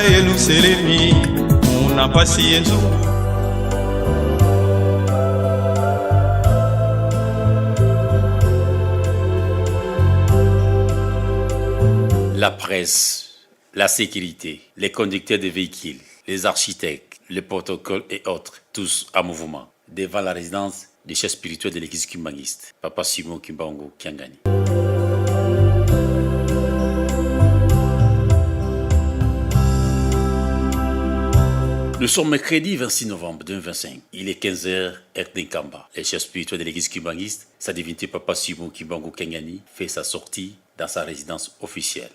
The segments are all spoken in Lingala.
eluselemi muna pasi enzo. La presse, la sécurité, les conducteurs de véhicules, les architectes, les protocoles et autres, tous en mouvement, devant la résidence des chefs spirituels de l'église kimbangiste, Papa Simon Kimbangu Kiangani. Nous sommes mercredi 26 novembre 2025. Il est 15h, heure d'Inkamba. Les chefs spirituels de l'église kimbangiste, sa divinité Papa Simon Kimbangu Kiangani, fait sa sortie dans sa résidence officielle.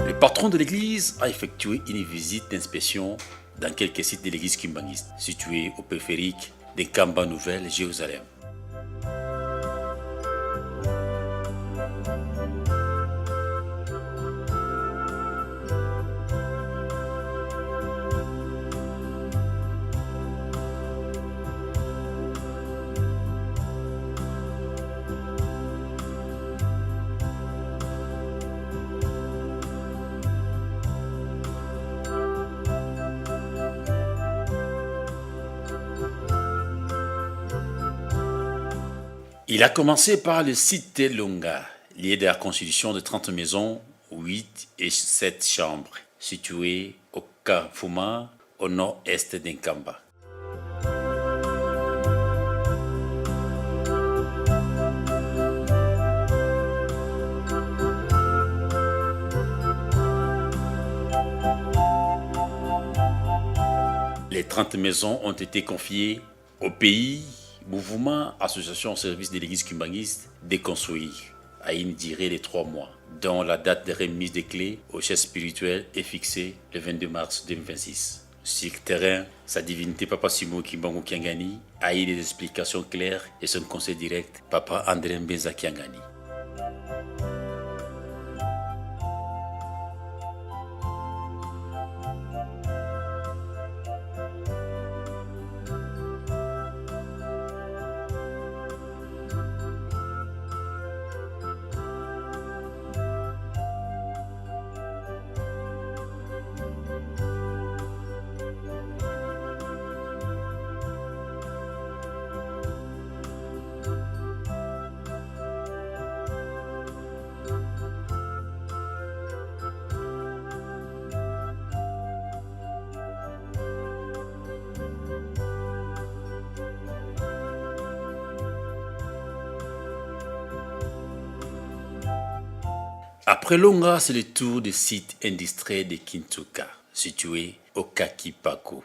Le patron de l'église a effectué une visite d'inspection dans quelques sites de l'église kimbangiste, situés au périphérique de Kamba Nouvelle, Jérusalem. Il a commencé par le site Telunga, lié de la constitution de 30 maisons, 8 et 7 chambres, situées au Kafuma, au nord-est d'Inkamba. Les 30 maisons ont été confiées au pays mouvement association au service de l'église kimbangiste déconstruit à une durée de 3 mois, dont la date de remise des clés au chef spirituel est fixée le 22 mars 2026. Sur le terrain, sa divinité Papa Simon Kimbangu Kiangani a eu des explications claires et son conseil direct Papa André Mbenza Kiangani. Après Longa, c'est le tour du site industriel de Kintuka, situé au Kakipako.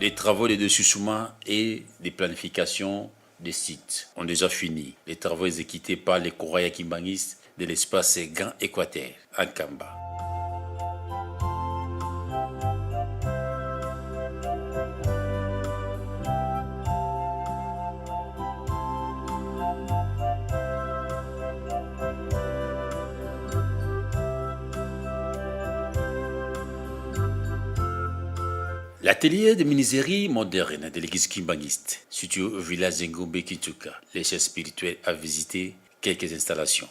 Les travaux de dessussouma et de planification des sites ont déjà fini. Les travaux exécutés par les Kouraya Kimbangistes de l'espace Grand Équateur, en Kamba. L'atelier de menuiserie moderne de l'église kimbangiste, situé au village Ngombe Kintuka, les chefs spirituels a visité quelques installations.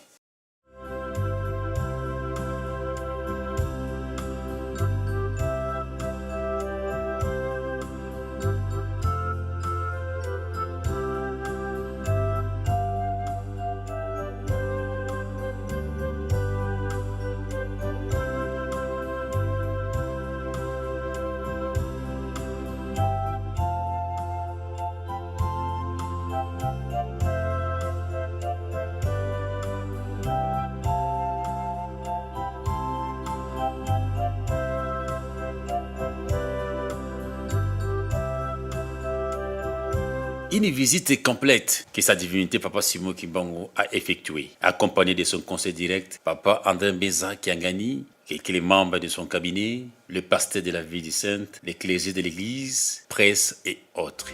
Une visite complète que sa divinité Papa Simon Kimbangu a effectuée, accompagné de son conseil direct, Papa André Mbeza Kiangani, quelques membres de son cabinet, le pasteur de la ville du Sainte, les clergés de l'église, presse et autres.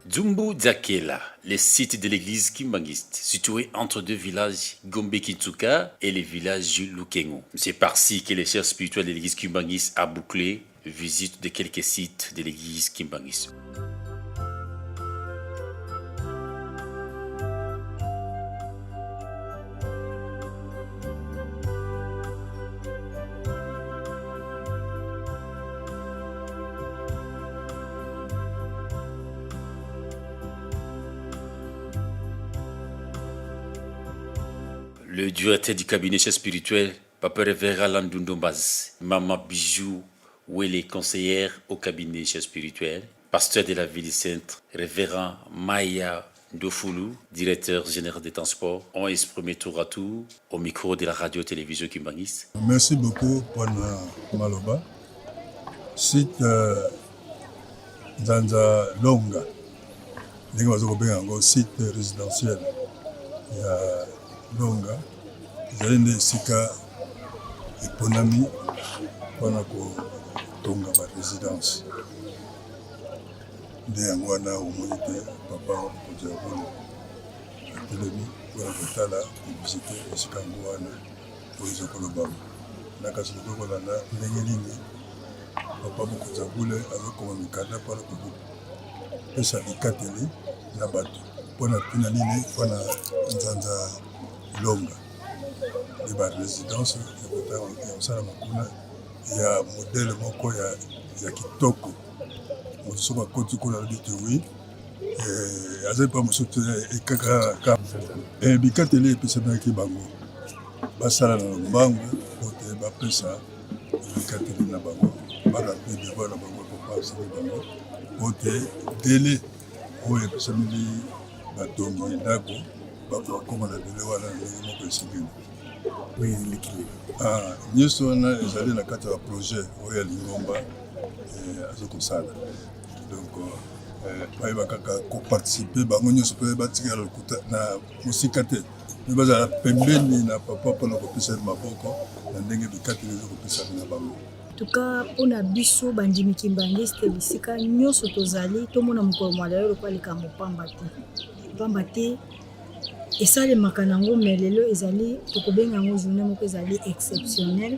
Dzumbu Dzakela, le site de l'église kimbangiste, situé entre deux villages Gombe Kitsuka et le village Lukengo. C'est par-ci que les chefs spirituels de l'église kimbangiste a bouclé visite de quelques sites de l'église kimbangiste. Le directeur du cabinet chef spirituel, Papa Révérend Landundombaz, Maman Bijou, ou les conseillères au cabinet chef spirituel, pasteur de la ville sainte, Révérend Maya Ndofulu, directeur général des transports, ont exprimé tour à tour au micro de la radio-télévision kimbangiste. Merci beaucoup pour Maloba. Site Zanza Longa, site résidentiel. Longa, zalende sika eponami wana kotonga ba résidence nde yango wana omoni te papa kozala kuna atelemi wana kotala publicité esika yango wana oyo eza kolobama na kasi loko kolanda ndenge nini papa bokonza bule azokoma mikanda mpona kopesa bikateli na bato mpona mpina nini mpona nzanza Longa, les bas résidences, il y a modèle moko ya kitoko. Mo so ba koti ko la dit oui. Azai pa mo so te ekaka ka. Bikatele pesa ba ki bango. Ba sala na bango, pote ba pesa bikatele na bango. Ba la pe de voilà bango ko pa sa bango. Pote délai o e pesa mi ba tongi ndako. Comme on a dit, voilà, oui, l'équilibre. Nous sommes allés dans le projet où il y a l'Ingomba et Azokosala. Donc, il va participer, nous sommes partis à la musique. Nous sommes allés pembeni na papa pour nous copier ma boko, na ndenge bikati les copier na bango. En tout cas, pour na biso bandimi kimbangiste bisika nyoso tozali tomona mukolo mwala yo kwa likambo pambati. Et ça, les makanango, mais les lois, ils allaient, tout bien en journée, ils allaient exceptionnel.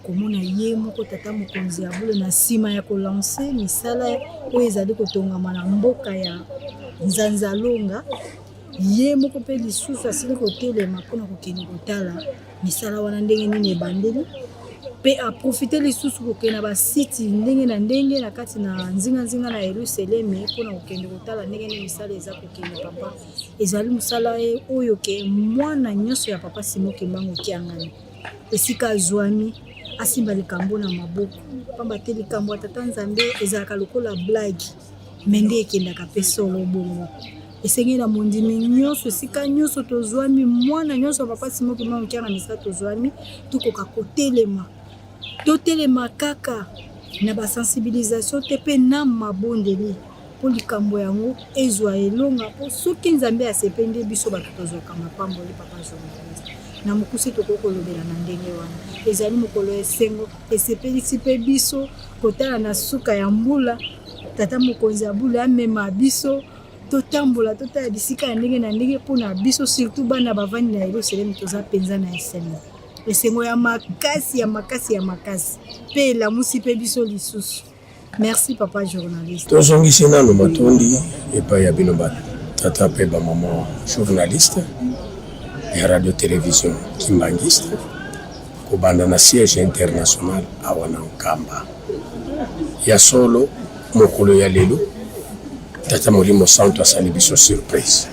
Comme on a yé, mon côté tata, mon conziabule, na sima ya ko lancer, mais ça là, où ils allaient kotonga manamboka ya Nzanza Longa, yé mon côté les sous, facile côté les makona kokeni kotala, mais ça là, on a ndenge ni bandeli. Pe a profiter les sous pour que na ba site ndenge na kati na nzinga na Yerusalem pour na kokende kotala ndenge ni misala eza kokende papa ezali musala oyo ke mwana nyonso ya papa Simon Kimbangu kiangani esika zwami asimba likambo na maboko pamba te likambo tata Nzambe ezalaka lokola blague mende ekendaka pe solo bongo esengi na mondimi nyonso esika nyonso tozwami mwana nyonso papa Simon Kimbangu kiangani misala tozwami tukoka kotelema totelema kaka na ba sensibilisation te pe na mabondeli po likambo yango ezwa elonga po soki Nzambe asepende biso bato tozwaka mapamboli papa journaliste na mokusi tokokolobela na ndenge wana ezali mokolo esengo esepelisi pe biso kotala na suka ya mbula tata mokonzi ya mbula amema biso totambola totala bisika ya ndenge na ndenge mpona biso surtout bana bavandi na Yelusalemi toza mpenza na esengo esengo ya makasi ya makasi ya makasi mpe elamusi mpe biso lisusu. Merci papa journaliste. tozongisi nano matondi epai ya bino batata mpe bamama journaliste ya radio télévision kimbangiste kobanda na siège international awa na Nkamba ya solo mokolo ya lelo tata Molimo Santo asali biso surprise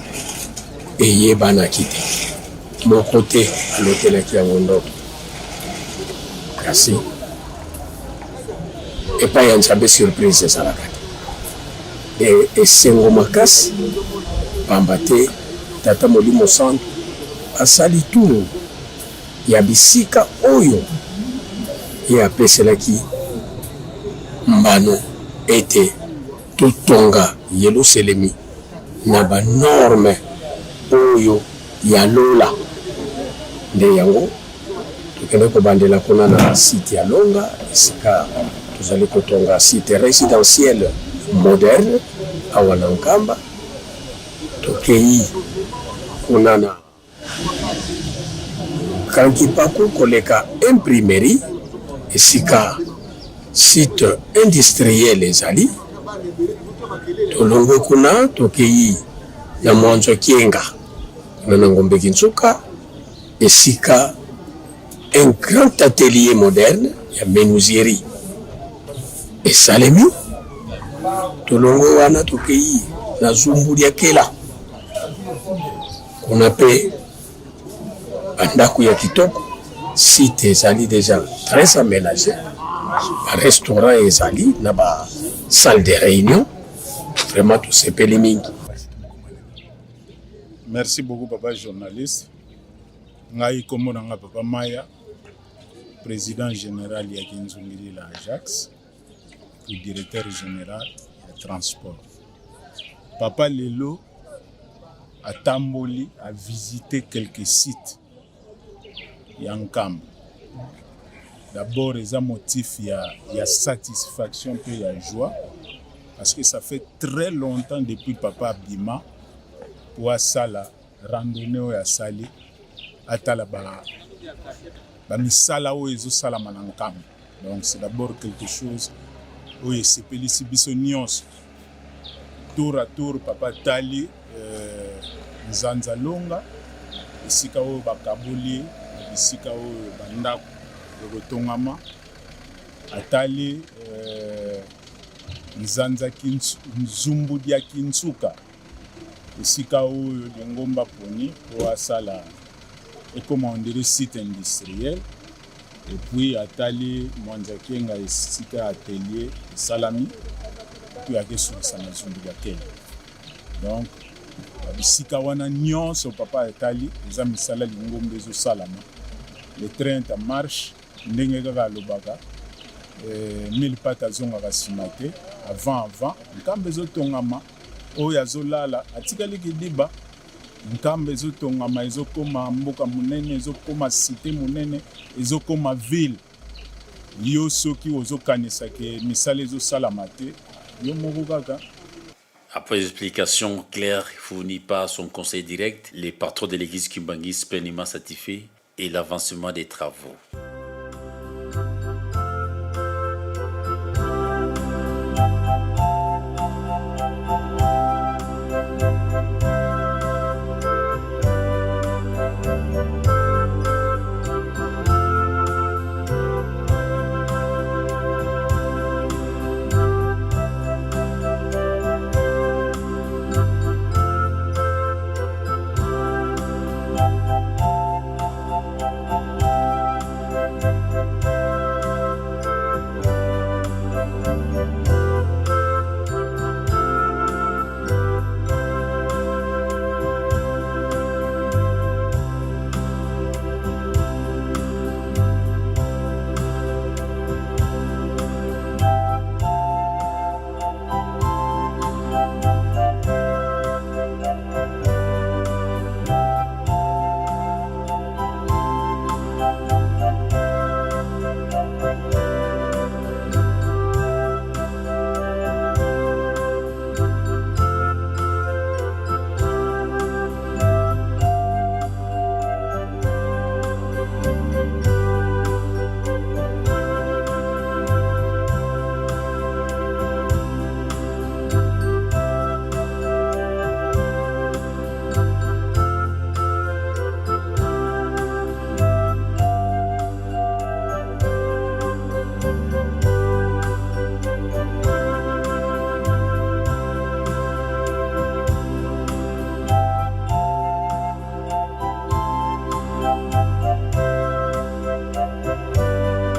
eyebanaki te moko te alotelaki yango ndoto kasi epai ya Nzambe surprise ezalaka te esengo makasi pamba te tata Molimo Santo asali tour ya bisika oyo ye apeselaki mbano ete totonga Yelusalemi na banorme oyo ya lola nde yango tokende kobandela kuna na site ya Longa esika tozali kotonga site résidentielle moderne awa na Nkamba tokei kuna na Kankipaku koleka imprimerie esika site industriel ezali tolongwe kuna tokei na Mwanzo Kienga kuna na Ngombe Kinsuka esika un grand atelier moderne ya menuiserie esalemi tolongwe wana tokei na Zumbuli ya Kela kuna pe bandako ya kitoko site ezali déjà très aménagé restaurant ezali na ba salle de réunion vraiment tout sepeli mingi. Merci beaucoup papa journaliste. Ngai kombo nanga papa Maya, président général ya Kinzungili la Ajax et directeur général ya transport. Papa lelo a tamboli a visité quelques sites ya Nkamba. D'abord, il y a un motif, il y a satisfaction et il y a joie. Parce que ça fait très longtemps depuis Papa Abima pour la randonnée à Sali, à Talaba, à Misala ou Ezo Salamanangam. Donc c'est d'abord quelque chose où il s'est payé si bisonios. Tour à tour, Papa Tali, Nzanza Longa, Isika ou Bakabuli, Isika ou Bandako. Rotongama atali Nzanza Nzumbudia Kinsuka esika oyo Ngomba Poni pour asala et comment on dirait site industriel et puis atali Mwanza Kienga esika atelier salami puis ake sur sana Zumbudia Kenya. Donc bisika wana nyonso papa atali eza misala lingombe zo salama le train en marche ndenge kaka alobaka mille pattes azongaka nsima te avant nkambe ezotongama oyo azolala atikali kidiba nkambe ezotongama ezokoma mboka monene ezokoma cité monene ezokoma ville yo soki ozokanisa ke misala ezosalama te yo moko kaka. Après l'explication claire fournie par son conseil direct, les patrons de l'église Kimbangiste pleinement satisfaits et l'avancement des travaux.